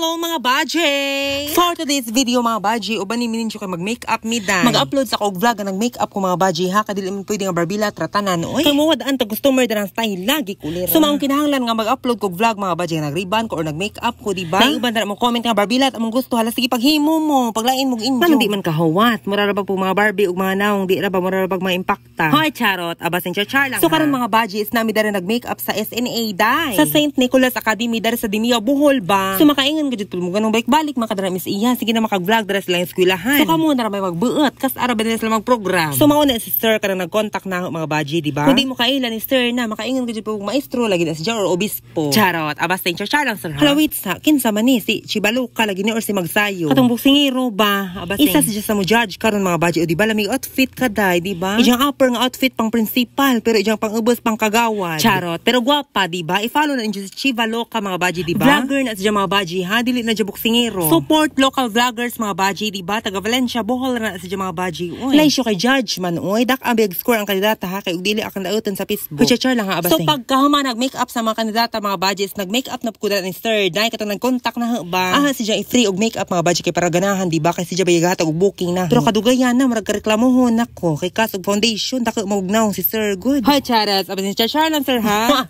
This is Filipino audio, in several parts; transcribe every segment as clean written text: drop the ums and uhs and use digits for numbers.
Hello mga baje! For today's video mga baje, uban ni mininyo kay mag-makeup mi dan. Mag-upload sa kog vlog nga nag-makeup ko mga baje ha, kadili man pwede nga barbila tratanan. Oy, kay mo wadaan ta customer dan ang style lagi kulira. So maong kinahanglan nga mag-upload kog vlog mga baje nga nag-ribbon ko or nag-makeup ko, di ba? Nay uban na mo comment nga barbila at among gusto hala sige paghimo mo, paglain mong injo. Paano di man kahawat? Mura ra bag po mga Barbie ug mga naong di ra ba mura ra bag mga impacta. Hoy charot, abasin char lang. So karon mga baje is nami dara nag-makeup sa SNA dai. Sa St. Nicholas Academy dara sa Dimia Bohol ba. So makaingon gud mo ganong balik makadara mis iya sige na makag-vlog dara sa lang eskwelahan. So kamo na ra may magbuot kas ara ba nila sila mag-program. So mao na si sir kanang nag-contact na mga baji, di ba? Kundi mo kailan ni sir na makaingon gud po maestro lagi na siya or obispo. Charot, abastain char lang sir. Halawit sa kinsa man ni si Chibaluka lagi ni or si Magsayo. Katong boksingero ba? Abastain. Isa siya sa mo judge karon mga baji o di ba lamig outfit kaday, di ba? Ijang upper nga outfit pang principal pero ijang pang-ubos pang kagawad. Charot, pero gwapa di ba? I-follow na inyo si Chibaluka mga baji, di ba? Vlogger na siya mga baji ha, dili na siya boksingero. Support local vloggers mga baji, di ba? Taga Valencia, Bohol na siya mga baji. Lay siya kay judge man, oy. Dak ang big score ang kandidata ha, kay dili akong dautan sa Facebook. Kucha lang ha, abasing. So pagkahuma nag-makeup sa mga kandidata mga baji, nag-makeup na po ni sir. Dahil katong nag-contact na ba? Siya i-free og makeup mga baji kay para ganahan, di ba? Kay siya bayagata og booking na. Pero kadugayan na marag reklamohon nako kay kasog foundation dako magnaw si sir good. Hoy charas, abasing char lang sir ha.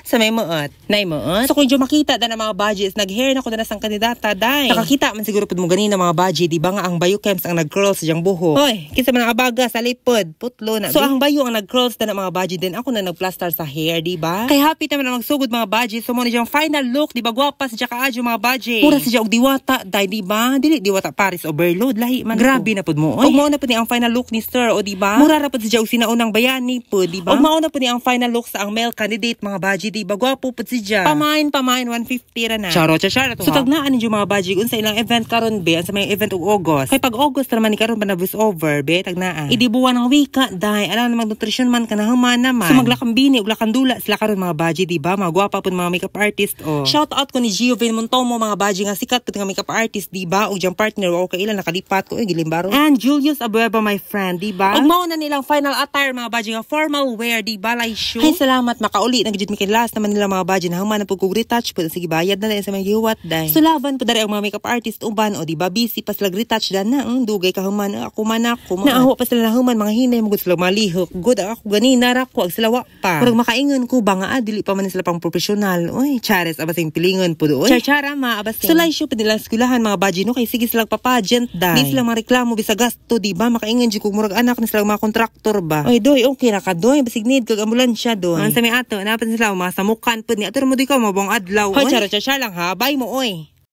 Sa may muot, nay muot. So kung jo makita da na mga baji nag-hair na ko na sang kandidata dai. Nakakita man siguro pud mo ganina mga baji, di ba nga ang bayo camps ang nag-curl sa jang buhok. Hoy, kinsa man ang abaga sa lipod, putlo na. So ang bayo ang nag-curls na mga baji din ako na nag-plaster sa hair, di ba? Kay happy naman na magsugod mga baji. So mo ni jang final look, di ba gwapa sa kaadyo mga baji. Pura si og diwata dai, di ba? Dili diwata Paris overload lahi man. Grabe na pud mo. Og mao na pud ni ang final look ni sir, o di ba? Mura ra pud si og sinaunang bayani pud, di ba? Og mao na pud ni ang final look sa ang male candidate mga baji, di ba? Gwapo pud si ja. Pamain 150 ra na. Charo to. So tagnaan ninyo mga baji unsa ilang event karon be, sa may event og August. Kay pag August naman ni karon ba na voice over be tagnaan. Idibuwan ng wika dai ala namang nutrition man kanahuman naman. So maglakambini ug lakandula sila karon mga baji, di ba? Mga gwapa pud mga makeup artist o. Shout out ko ni Giovin Montomo mga baji nga sikat pud nga makeup artist, di ba? Ug jang partner wa kay ilan nakalipat ko gilimbaro. And Julius Abueva my friend, di ba? Ug mao na nilang final attire mga baji nga formal wear, di ba? Like shoe. Ay salamat makauli na gid mi kay last naman nila mga baji na human na pud kog retouch pud sige bayad na sa mga giwat dai. So laban pud dari ang mga makeup artist uban o di ba busy pa sila retouch dan na dugay ka human ako man ako. Naaho pa sila human mga hinay mo gud sila malihok. Good ako ganina ra ko ag sila wa pa. Pero makaingon ko ba nga dili pa man sila pang professional. Oy, chares abasing pilingon pud oy. Chara ma abasing. So live show pud nila eskwelahan mga baji no kay sige sila papageant dai. Di sila mareklamo bisa gasto di ba? Makaingon jud kog murag anak ni sila mga kontraktor ba. Oy doy okay ra ka doy basig need kag ambulansya doy. Sa may ato napan sila mga samukan pud ni ato mo di ka mabong adlaw. Hoy chara lang ha. Bye mo oy.